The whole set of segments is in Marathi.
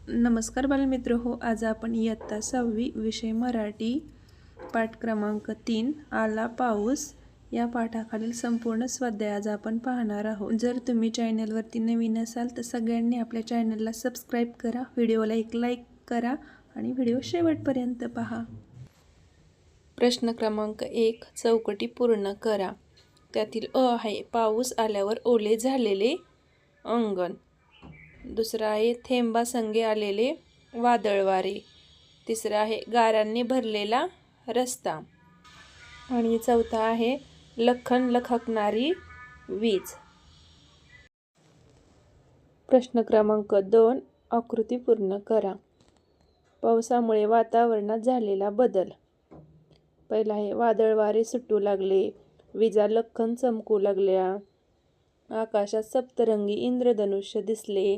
नमस्कार बालमित्र हो, आज आपण इयत्ता 6वी विषय मराठी पाठ क्रमांक 3 आला पाऊस या पाठाखालील संपूर्ण स्वाध्याय आज आपण पाहणार आहोत। जर तुम्ही चॅनलवरती नवीन असाल तर सगळ्यांनी आपल्या चॅनलला सबस्क्राईब करा, व्हिडिओला एक लाईक करा आणि व्हिडिओ शेवटपर्यंत पहा। प्रश्न क्रमांक 1 चौकटी पूर्ण करा। त्यातील अ आहे पाऊस आल्यावर ओले झालेले अंगण। दुसरा आहे थेंबासंगे आलेले वादळ वारे। तिसरा आहे गारांनी भरलेला रस्ता आणि चौथा आहे लखन लखकणारी वीज। प्रश्न क्रमांक 2 आकृती पूर्ण करा। पावसामुळे वातावरणात झालेला बदल। पहिला आहे वादळ वारे सुटू लागले, विजा लखन चमकू लागल्या, आकाशात सप्तरंगी इंद्रधनुष्य दिसले,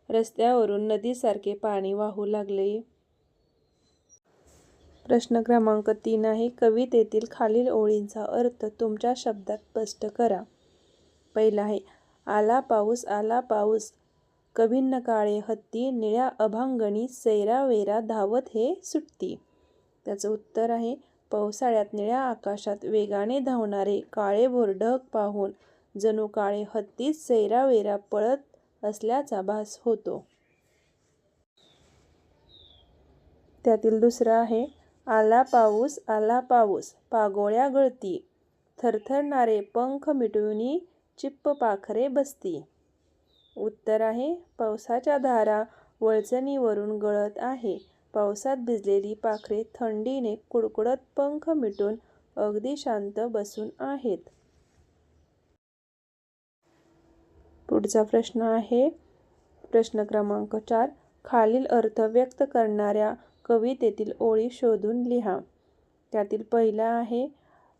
रस्त्यावरून नदीसारखे पाणी वाहू लागले। प्रश्न क्रमांक 3 आहे कवितेतील खालील ओळींचा अर्थ तुमच्या शब्दात स्पष्ट करा। पहिला आहे आला पाऊस कभिन्न काळे हत्ती निळ्या अभांगणी सैरावैरा धावत हे सुटती। त्याचं उत्तर आहे पावसाळ्यात निळ्या आकाशात वेगाने धावणारे काळेभोर ढग पाहून जणू काळे हत्तीच सैरावैरा पळत असल्याचा भास होतो। त्यातील दुसरा आहे आला पाऊस पागोळ्या गळती, थरथरणारे पंख मिटूनी चिप्प पाखरे बसती। उत्तर आहे पावसाच्या धारा वळचणीवरून गळत आहे, पावसात भिजलेली पाखरे थंडीने कुडकुडत पंख मिटून अगदी शांत बसून आहेत। पुढचा प्रश्न आहे प्रश्न क्रमांक 4 खालील अर्थ व्यक्त करणाऱ्या कवितेतील ओळी शोधून लिहा। त्यातील पहिला आहे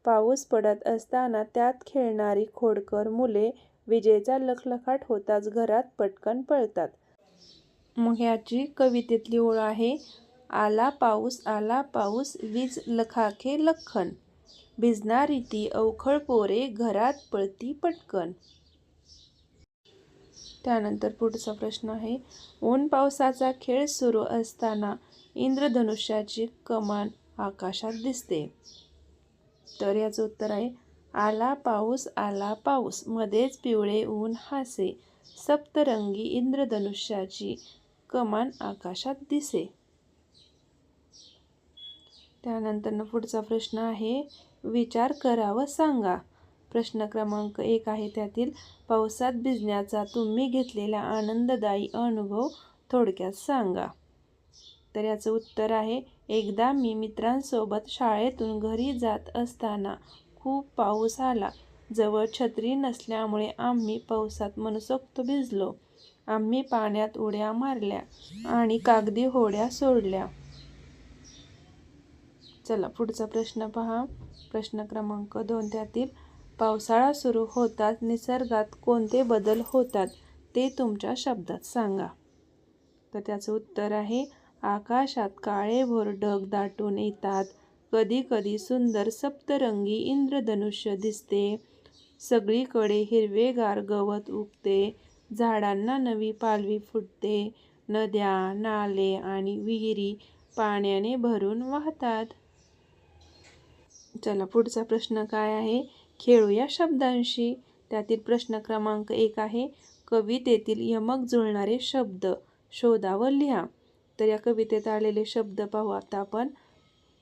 पाऊस पडत असताना त्यात खेळणारी खोडकर मुले विजेचा लखलखाट होताच घरात पटकन पळतात। मग याची कवितेतली ओळ आहे आला पाऊस वीज लखाके लख्खन, भिजणारी ती अवखळ पोरे घरात पळती पटकन। त्यानंतर पुढचा प्रश्न आहे ऊन पावसाचा खेळ सुरू असताना इंद्रधनुष्याची कमान आकाशात दिसते। तर याचं उत्तर आहे आला पाऊस मध्येच पिवळे ऊन हासे, सप्तरंगी इंद्रधनुष्याची कमान आकाशात दिसे। त्यानंतर पुढचा प्रश्न आहे विचार करा व सांगा। प्रश्न क्रमांक 1 आहे त्यातील पावसात भिजण्याचा तुम्ही घेतलेला आनंददायी अनुभव थोडक्यात सांगा। तर याचं उत्तर आहे एकदा मी मित्रांसोबत शाळेतून घरी जात असताना खूप पाऊस आला, जवळ छत्री नसल्यामुळे आम्ही पावसात मनसोक्त भिजलो। आम्ही पाण्यात उड्या मारल्या आणि कागदी होड्या सोडल्या। चला पुढचा प्रश्न पहा। प्रश्न क्रमांक 2 त्यातील पावसाळा सुरू होताच निसर्गात कोणते बदल होतात ते तुमच्या शब्दात सांगा। तर त्याचं उत्तर आहे आकाशात काळेभोर ढग दाटून येतात, कधी कधी सुंदर सप्तरंगी इंद्रधनुष्य दिसते, सगळीकडे हिरवेगार गवत उगते, झाडांना नवी पालवी फुटते, नद्या नाले आणि विहिरी पाण्याने भरून वाहतात। चला पुढचा प्रश्न काय आहे खेळूया शब्दांशी। त्यातील प्रश्न क्रमांक 1 आहे कवितेतील यमक जुळणारे शब्द शोधा व लिहा। तर या कवितेत आलेले शब्द पाहू आता आपण।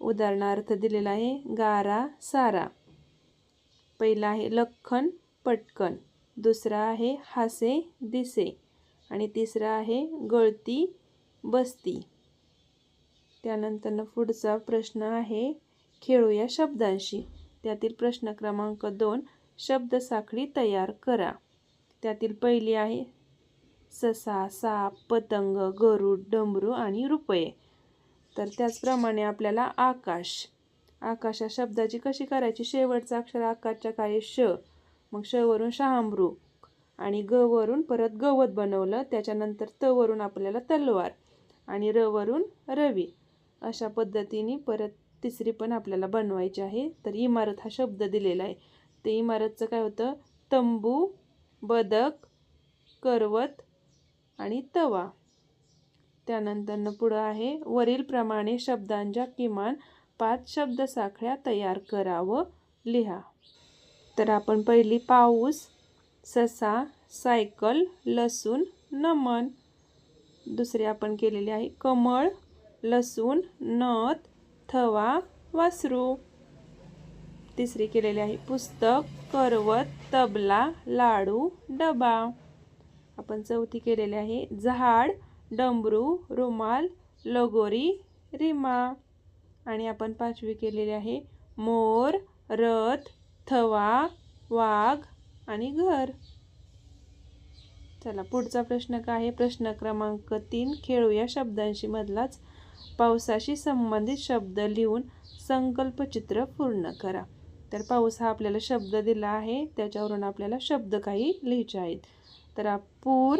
उदाहरणार्थ दिलेला आहे गारा सारा, पहिला आहे लख्खन पटकन, दुसरा आहे हासे दिसे आणि तिसरा आहे गळती बसती। त्यानंतर पुढचा प्रश्न आहे खेळूया शब्दांशी। त्यातील प्रश्न क्रमांक 2 शब्दसाखळी तयार करा। त्यातील पहिली आहे ससा साप पतंग गरुड डमरू आणि रुपये। तर त्याचप्रमाणे आपल्याला आकाश या शब्दाची कशी करायची शेवटचा अक्षर आकाशच्या खाली श, मग श वरून शहामृग आणि ग वरून परत गवत बनवलं, त्याच्यानंतर त वरून आपल्याला तलवार आणि र वरून रवी, अशा पद्धतीने परत तिसरी पण आपल्याला बनवायची आहे। तर इमारत हा शब्द दिलेला आहे, ते इमारतचं काय होतं तंबू, बदक, करवत आणि तवा। त्यानंतर पुढं आहे वरील प्रमाणे शब्दांच्या किमान 5 शब्दसाखळ्या तयार करा व लिहा. तर आपण पहिली पाऊस, ससा, सायकल, लसूण, नमन. दुसरी आपण केलेली आहे कमळ, लसूण, नथ, थवा, वासरू. तिसरी केलेली आहे पुस्तक, करवत, तबला, लाडू, डबा. आपण चौथी केलेली आहे झाड, डमरू, रुमाल, लगोरी, रिमा. आणि आपण पाचवी केलेली आहे मोर, रथ, थवा, वाघ आणि घर. चला पुढचा प्रश्न काय आहे? प्रश्न क्रमांक 3. खेळूया शब्दांशी मधलाच पावसाशी संबंधित शब्द लिहून संकल्पचित्र पूर्ण करा. तर पाऊस हा आपल्याला शब्द दिला आहे, त्याच्यावरून आपल्याला शब्द काही लिहायचे आहेत. तर पूर,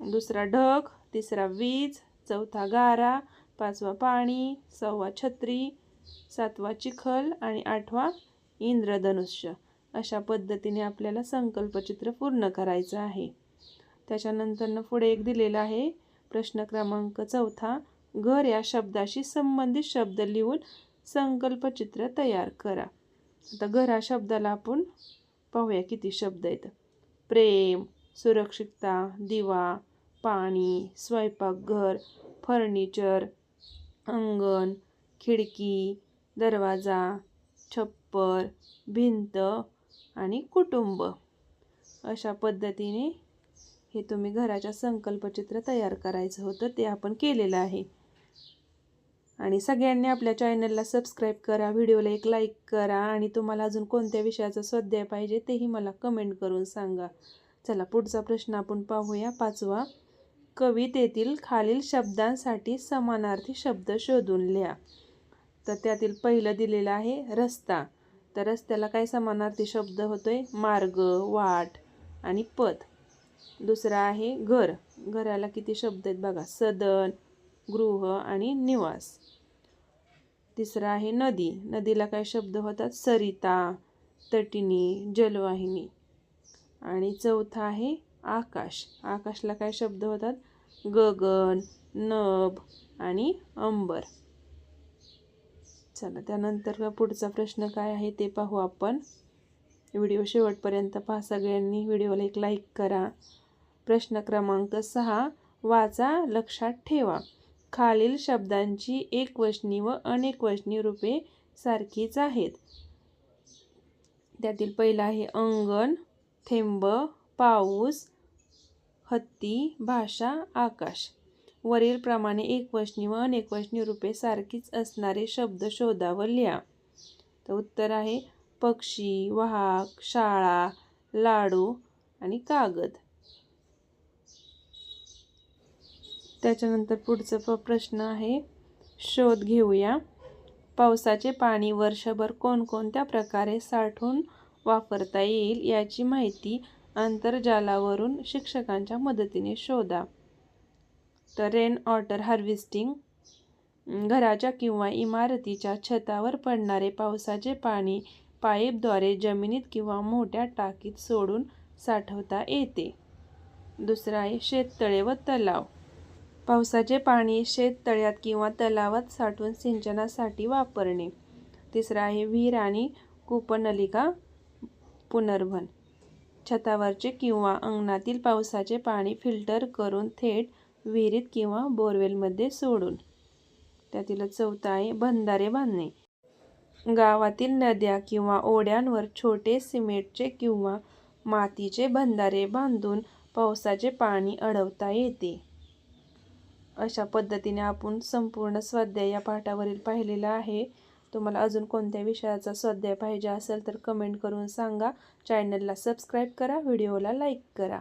दुसरा ढग, तिसरा वीज, चौथा गारा, पाचवा पाणी, सहावा छत्री, सातवा चिखल आणि आठवा इंद्रधनुष्य. अशा पद्धतीने आपल्याला संकल्पचित्र पूर्ण करायचं आहे. त्याच्यानंतर पुढे एक दिलेला आहे प्रश्न क्रमांक 4. घर या शब्दाशी संबंधित शब्द लिहून संकल्पचित्र तयार करा. आता घर या शब्दाला आपण पाहूया किती शब्द आहेत. प्रेम, सुरक्षितता, दिवा, पाणी, स्वयंपाकघर, फर्निचर, अंगण, खिडकी, दरवाजा, छप्पर, भिंत आणि कुटुंब. अशा पद्धतीने हे तुम्ही घराच्या संकल्पचित्र तयार करायचं होतं, ते आपण केलेलं आहे. आणि सगळ्यांनी आपल्या चॅनलला सबस्क्राईब करा, व्हिडिओला एक लाईक करा आणि तुम्हाला अजून कोणत्या विषयाचा स्वाध्याय पाहिजे तेही मला कमेंट करून सांगा. चला पुढचा प्रश्न आपण पाहूया 5वा. कवितेतील खालील शब्दांसाठी समानार्थी शब्द शोधून लिहा. तर त्यातील पहिलं दिलेलं आहे रस्ता. तर रस्त्याला काय समानार्थी शब्द होतोय? मार्ग, वाट आणि पथ. दुसरा आहे घर. घराला किती शब्द आहेत बघा? सदन, गृह आणि निवास. तिसरा आहे नदी. नदीला काय शब्द होतात? सरिता, तटिनी, जलवाहिनी. आणि चौथा आहे आकाश. आकाशला काय शब्द होतात? गगन, नभ आणि अंबर. चला त्यानंतर पुढचा प्रश्न काय आहे ते पाहू आपण. व्हिडिओ शेवटपर्यंत पहा सगळ्यांनी. व्हिडिओला एक लाईक करा. प्रश्न क्रमांक 6. वाचा, लक्षात ठेवा. खालील शब्दांची एकवचनी व अनेकवचनी रूपे सारखीच आहेत. त्यातील पहिला आहे अंगण, थेंब, पाऊस, हत्ती, भाषा, आकाश. वरील प्रमाणे एकवचनी व अनेकवचनी रूपे सारखीच असणारे शब्द शोधा व लिहा. तर उत्तर आहे पक्षी, वाहक, शाळा, लाडू आणि कागद. त्याच्यानंतर पुढचा प्रश्न आहे शोध घेऊया. पावसाचे पाणी वर्षभर कोणकोणत्या प्रकारे साठवून वापरता येईल याची माहिती आंतरजालावरून शिक्षकांच्या मदतीने शोधा. तर रेन वॉटर हार्वेस्टिंग. घराच्या किंवा इमारतीच्या छतावर पडणारे पावसाचे पाणी पाईपद्वारे जमिनीत किंवा मोठ्या टाकीत सोडून साठवता येते. दुसरा आहे शेततळे व तलाव. पावसाचे पाणी शेततळ्यात किंवा तलावात साठवून सिंचनासाठी वापरणे. तिसरा आहे विहीर आणि कूपनलिका पुनर्भरण. छतावरचे किंवा अंगणातील पावसाचे पाणी फिल्टर करून थेट विहिरीत किंवा बोरवेलमध्ये सोडून. त्यातील चौथा आहे बंधारे बांधणे. गावातील नद्या किंवा ओढ्यांवर छोटे सिमेंटचे किंवा मातीचे बंधारे बांधून पावसाचे पाणी अडवता येते. अशा पद्धतीने आपण संपूर्ण स्वाध्याय या पाठावरील पाहिलेला आहे. तुम्हाला अजून कोणत्या विषयाचा स्वाध्याय पाहिजे असेल तर कमेंट करून सांगा. चॅनलला सबस्क्राईब करा, व्हिडिओला लाईक करा.